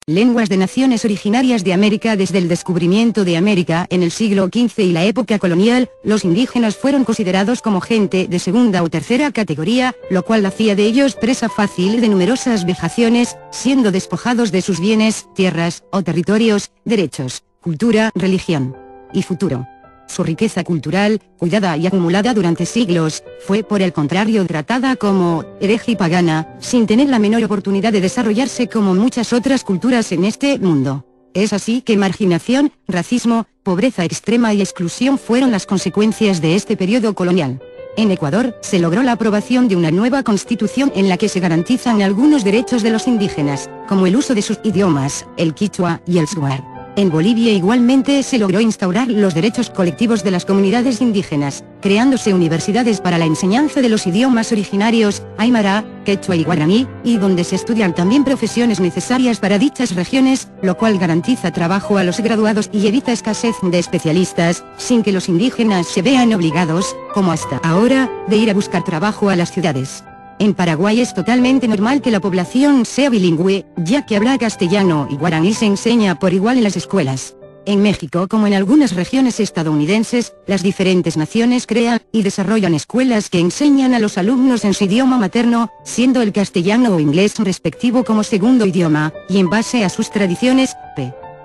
Lenguas de naciones originarias de América. Desde el descubrimiento de América en el siglo XV y la época colonial, los indígenas fueron considerados como gente de segunda o tercera categoría, lo cual hacía de ellos presa fácil de numerosas vejaciones, siendo despojados de sus bienes, tierras o territorios, derechos, cultura, religión y futuro. Su riqueza cultural, cuidada y acumulada durante siglos, fue por el contrario tratada como hereje y pagana, sin tener la menor oportunidad de desarrollarse como muchas otras culturas en este mundo. Es así que marginación, racismo, pobreza extrema y exclusión fueron las consecuencias de este periodo colonial. En Ecuador, se logró la aprobación de una nueva constitución en la que se garantizan algunos derechos de los indígenas, como el uso de sus idiomas, el quichua y el shuar. En Bolivia igualmente se logró instaurar los derechos colectivos de las comunidades indígenas, creándose universidades para la enseñanza de los idiomas originarios, aymara, quechua y guaraní, y donde se estudian también profesiones necesarias para dichas regiones, lo cual garantiza trabajo a los graduados y evita escasez de especialistas, sin que los indígenas se vean obligados, como hasta ahora, de ir a buscar trabajo a las ciudades. En Paraguay es totalmente normal que la población sea bilingüe, ya que habla castellano y guaraní se enseña por igual en las escuelas. En México, como en algunas regiones estadounidenses, las diferentes naciones crean y desarrollan escuelas que enseñan a los alumnos en su idioma materno, siendo el castellano o inglés respectivo como segundo idioma, y en base a sus tradiciones.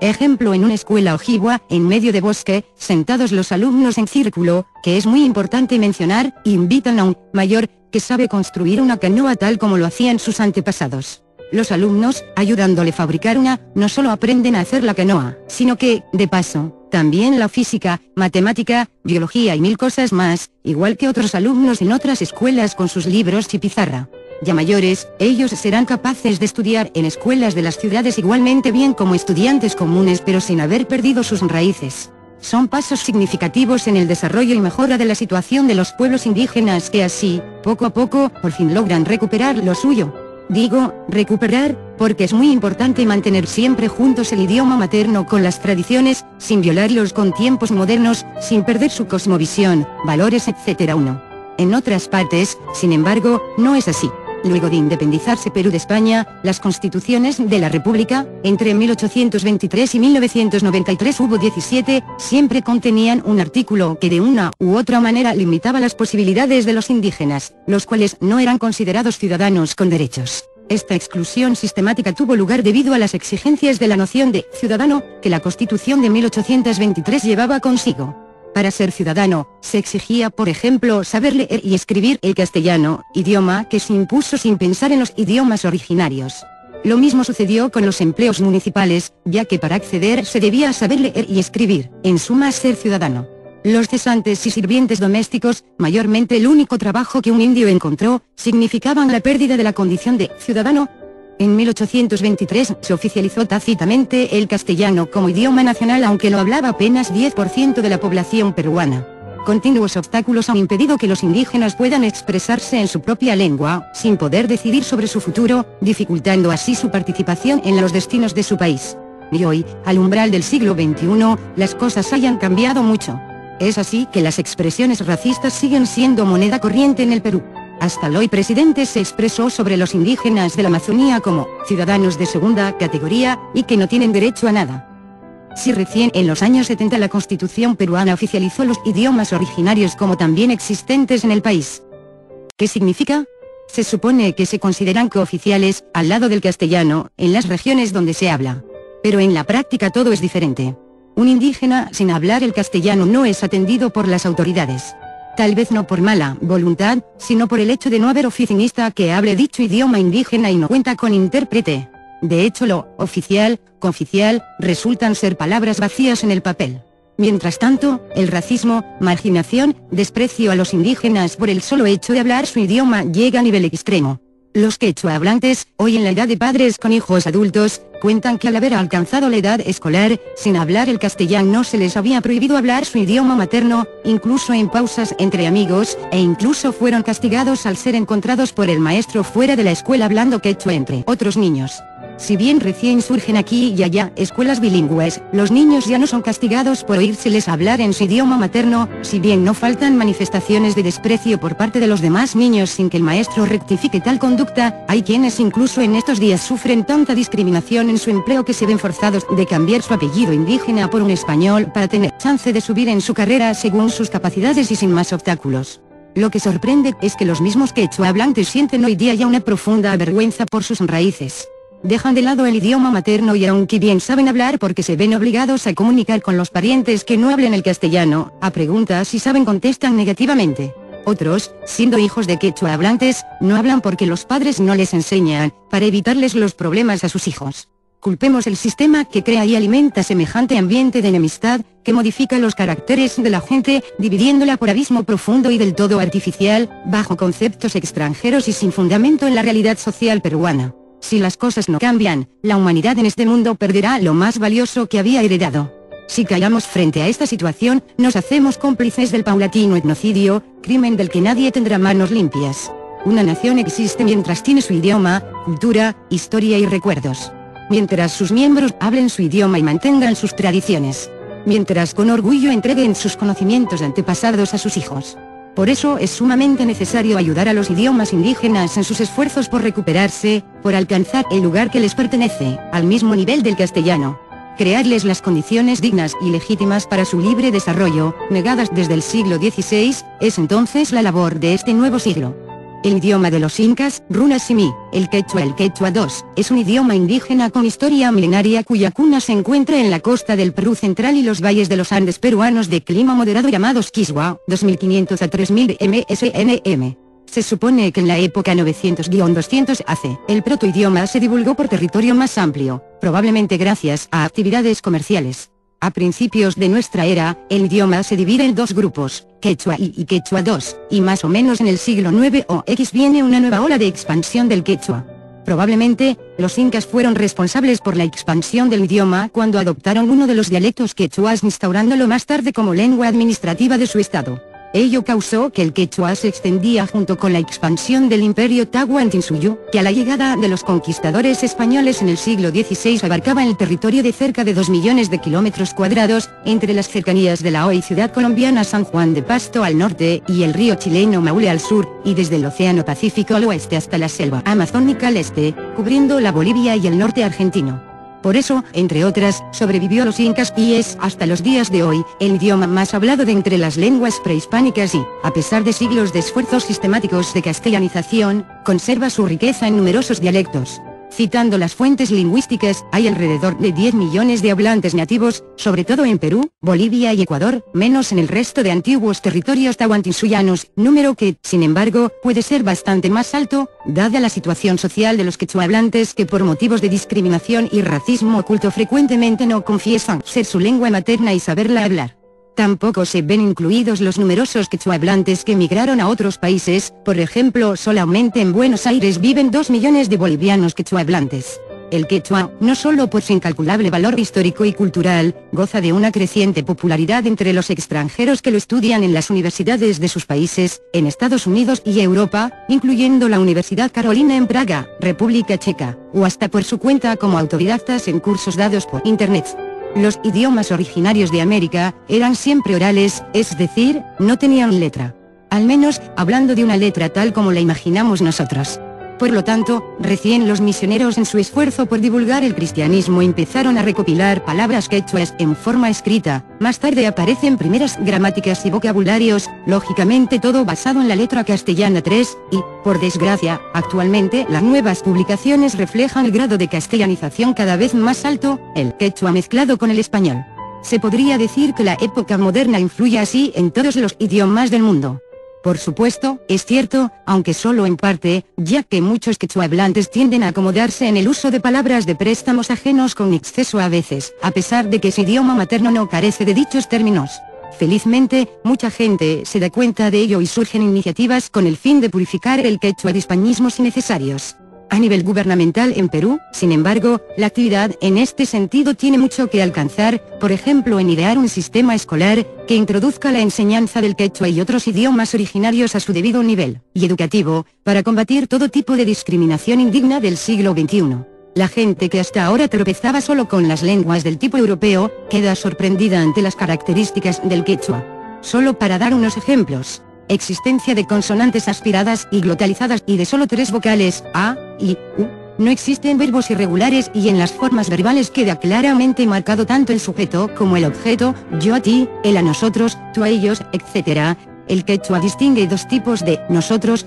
Ejemplo, en una escuela ojibwa, en medio de bosque, sentados los alumnos en círculo, que es muy importante mencionar, invitan a un mayor, que sabe construir una canoa tal como lo hacían sus antepasados. Los alumnos, ayudándole a fabricar una, no solo aprenden a hacer la canoa, sino que, de paso, también la física, matemática, biología y mil cosas más, igual que otros alumnos en otras escuelas con sus libros y pizarra. Ya mayores, ellos serán capaces de estudiar en escuelas de las ciudades igualmente bien como estudiantes comunes pero sin haber perdido sus raíces. Son pasos significativos en el desarrollo y mejora de la situación de los pueblos indígenas que así, poco a poco, por fin logran recuperar lo suyo. Digo, recuperar, porque es muy importante mantener siempre juntos el idioma materno con las tradiciones, sin violarlos con tiempos modernos, sin perder su cosmovisión, valores etc. En otras partes, sin embargo, no es así. Luego de independizarse Perú de España, las constituciones de la República, entre 1823 y 1993 hubo 17, siempre contenían un artículo que de una u otra manera limitaba las posibilidades de los indígenas, los cuales no eran considerados ciudadanos con derechos. Esta exclusión sistemática tuvo lugar debido a las exigencias de la noción de ciudadano, que la Constitución de 1823 llevaba consigo. Para ser ciudadano, se exigía por ejemplo saber leer y escribir el castellano, idioma que se impuso sin pensar en los idiomas originarios. Lo mismo sucedió con los empleos municipales, ya que para acceder se debía saber leer y escribir, en suma ser ciudadano. Los cesantes y sirvientes domésticos, mayormente el único trabajo que un indio encontró, significaban la pérdida de la condición de ciudadano. En 1823 se oficializó tácitamente el castellano como idioma nacional aunque lo hablaba apenas 10% de la población peruana. Continuos obstáculos han impedido que los indígenas puedan expresarse en su propia lengua, sin poder decidir sobre su futuro, dificultando así su participación en los destinos de su país. Y hoy, al umbral del siglo XXI, las cosas hayan cambiado mucho. Es así que las expresiones racistas siguen siendo moneda corriente en el Perú. Hasta el hoy presidente se expresó sobre los indígenas de la Amazonía como ciudadanos de segunda categoría y que no tienen derecho a nada. Si recién en los años 70 la Constitución peruana oficializó los idiomas originarios como también existentes en el país. ¿Qué significa? Se supone que se consideran cooficiales, al lado del castellano, en las regiones donde se habla. Pero en la práctica todo es diferente. Un indígena sin hablar el castellano no es atendido por las autoridades. Tal vez no por mala voluntad, sino por el hecho de no haber oficinista que hable dicho idioma indígena y no cuenta con intérprete. De hecho lo oficial, cooficial, resultan ser palabras vacías en el papel. Mientras tanto, el racismo, marginación, desprecio a los indígenas por el solo hecho de hablar su idioma llega a nivel extremo. Los quechua hablantes, hoy en la edad de padres con hijos adultos, cuentan que al haber alcanzado la edad escolar, sin hablar el castellano se les había prohibido hablar su idioma materno, incluso en pausas entre amigos, e incluso fueron castigados al ser encontrados por el maestro fuera de la escuela hablando quechua entre otros niños. Si bien recién surgen aquí y allá escuelas bilingües, los niños ya no son castigados por oírseles hablar en su idioma materno, si bien no faltan manifestaciones de desprecio por parte de los demás niños sin que el maestro rectifique tal conducta, hay quienes incluso en estos días sufren tanta discriminación en su empleo que se ven forzados de cambiar su apellido indígena por un español para tener chance de subir en su carrera según sus capacidades y sin más obstáculos. Lo que sorprende es que los mismos quechua hablantes sienten hoy día ya una profunda vergüenza por sus raíces. Dejan de lado el idioma materno y aunque bien saben hablar porque se ven obligados a comunicar con los parientes que no hablen el castellano, a preguntas si saben contestan negativamente. Otros, siendo hijos de quechua hablantes, no hablan porque los padres no les enseñan, para evitarles los problemas a sus hijos. Culpemos el sistema que crea y alimenta semejante ambiente de enemistad, que modifica los caracteres de la gente, dividiéndola por abismo profundo y del todo artificial, bajo conceptos extranjeros y sin fundamento en la realidad social peruana. Si las cosas no cambian, la humanidad en este mundo perderá lo más valioso que había heredado. Si callamos frente a esta situación, nos hacemos cómplices del paulatino etnocidio, crimen del que nadie tendrá manos limpias. Una nación existe mientras tiene su idioma, cultura, historia y recuerdos. Mientras sus miembros hablen su idioma y mantengan sus tradiciones. Mientras con orgullo entreguen sus conocimientos antepasados a sus hijos. Por eso es sumamente necesario ayudar a los idiomas indígenas en sus esfuerzos por recuperarse, por alcanzar el lugar que les pertenece, al mismo nivel del castellano. Crearles las condiciones dignas y legítimas para su libre desarrollo, negadas desde el siglo XVI, es entonces la labor de este nuevo siglo. El idioma de los incas, Runa Simi, el quechua II, es un idioma indígena con historia milenaria cuya cuna se encuentra en la costa del Perú central y los valles de los Andes peruanos de clima moderado llamados Quiswa, 2500 a 3000 msnm. Se supone que en la época 900-200 AC, el protoidioma se divulgó por territorio más amplio, probablemente gracias a actividades comerciales. A principios de nuestra era, el idioma se divide en dos grupos, quechua I y quechua II, y más o menos en el siglo IX o X viene una nueva ola de expansión del quechua. Probablemente, los incas fueron responsables por la expansión del idioma cuando adoptaron uno de los dialectos quechuas instaurándolo más tarde como lengua administrativa de su estado. Ello causó que el quechua se extendía junto con la expansión del imperio Tahuantinsuyo, que a la llegada de los conquistadores españoles en el siglo XVI abarcaba el territorio de cerca de 2 millones de kilómetros cuadrados, entre las cercanías de la hoy ciudad colombiana San Juan de Pasto al norte y el río chileno Maule al sur, y desde el Océano Pacífico al oeste hasta la selva amazónica al este, cubriendo la Bolivia y el norte argentino. Por eso, entre otras, sobrevivió a los incas y es, hasta los días de hoy, el idioma más hablado de entre las lenguas prehispánicas y, a pesar de siglos de esfuerzos sistemáticos de castellanización, conserva su riqueza en numerosos dialectos. Citando las fuentes lingüísticas, hay alrededor de 10 millones de hablantes nativos, sobre todo en Perú, Bolivia y Ecuador, menos en el resto de antiguos territorios tahuantinsuyanos, número que, sin embargo, puede ser bastante más alto, dada la situación social de los quechua hablantes que por motivos de discriminación y racismo oculto frecuentemente no confiesan ser su lengua materna y saberla hablar. Tampoco se ven incluidos los numerosos quechua hablantes que emigraron a otros países, por ejemplo solamente en Buenos Aires viven 2 millones de bolivianos quechua hablantes. El quechua, no solo por su incalculable valor histórico y cultural, goza de una creciente popularidad entre los extranjeros que lo estudian en las universidades de sus países, en Estados Unidos y Europa, incluyendo la Universidad Carolina en Praga, República Checa, o hasta por su cuenta como autodidactas en cursos dados por Internet. Los idiomas originarios de América eran siempre orales, es decir, no tenían letra. Al menos, hablando de una letra tal como la imaginamos nosotros. Por lo tanto, recién los misioneros en su esfuerzo por divulgar el cristianismo empezaron a recopilar palabras quechuas en forma escrita, más tarde aparecen primeras gramáticas y vocabularios, lógicamente todo basado en la letra castellana 3, y, por desgracia, actualmente las nuevas publicaciones reflejan el grado de castellanización cada vez más alto, el quechua mezclado con el español. Se podría decir que la época moderna influye así en todos los idiomas del mundo. Por supuesto, es cierto, aunque solo en parte, ya que muchos quechua hablantes tienden a acomodarse en el uso de palabras de préstamos ajenos con exceso a veces, a pesar de que su idioma materno no carece de dichos términos. Felizmente, mucha gente se da cuenta de ello y surgen iniciativas con el fin de purificar el quechua de hispanismos innecesarios. A nivel gubernamental en Perú, sin embargo, la actividad en este sentido tiene mucho que alcanzar, por ejemplo en idear un sistema escolar que introduzca la enseñanza del quechua y otros idiomas originarios a su debido nivel, y educativo, para combatir todo tipo de discriminación indigna del siglo XXI. La gente que hasta ahora tropezaba solo con las lenguas del tipo europeo, queda sorprendida ante las características del quechua. Solo para dar unos ejemplos: existencia de consonantes aspiradas y glotalizadas y de solo 3 vocales, a, i, u. No existen verbos irregulares y en las formas verbales queda claramente marcado tanto el sujeto como el objeto, yo a ti, él a nosotros, tú a ellos, etc. El quechua distingue 2 tipos de nosotros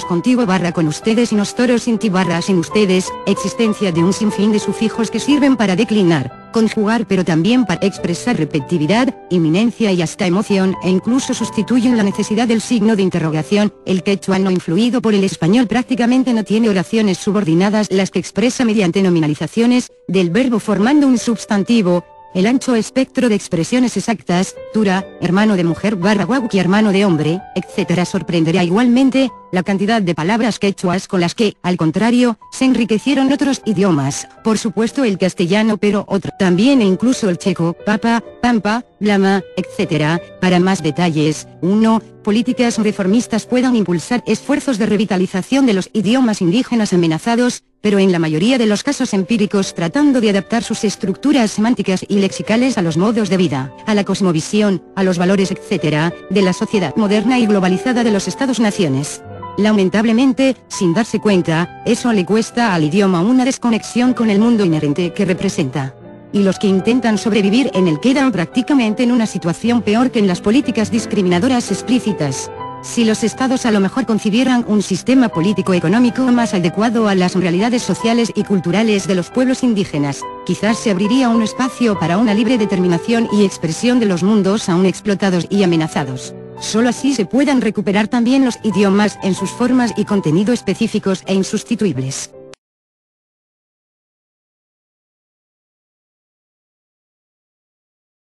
contigo / con ustedes y nosotros sin ti / sin ustedes, existencia de un sinfín de sufijos que sirven para declinar, conjugar pero también para expresar repetitividad, inminencia y hasta emoción, e incluso sustituyen la necesidad del signo de interrogación. El quechua no influido por el español prácticamente no tiene oraciones subordinadas, las que expresa mediante nominalizaciones del verbo formando un sustantivo. El ancho espectro de expresiones exactas, tura, hermano de mujer / guauqui hermano de hombre, etc. Sorprenderá igualmente la cantidad de palabras quechuas con las que, al contrario, se enriquecieron otros idiomas, por supuesto el castellano pero otro también e incluso el checo, papa, pampa, lama, etc. Para más detalles, 1. Políticas reformistas puedan impulsar esfuerzos de revitalización de los idiomas indígenas amenazados, pero en la mayoría de los casos empíricos tratando de adaptar sus estructuras semánticas y lexicales a los modos de vida, a la cosmovisión, a los valores etc., de la sociedad moderna y globalizada de los Estados-naciones. Lamentablemente, sin darse cuenta, eso le cuesta al idioma una desconexión con el mundo inherente que representa. Y los que intentan sobrevivir en él quedan prácticamente en una situación peor que en las políticas discriminadoras explícitas. Si los estados a lo mejor concibieran un sistema político-económico más adecuado a las realidades sociales y culturales de los pueblos indígenas, quizás se abriría un espacio para una libre determinación y expresión de los mundos aún explotados y amenazados. Solo así se puedan recuperar también los idiomas en sus formas y contenido específicos e insustituibles.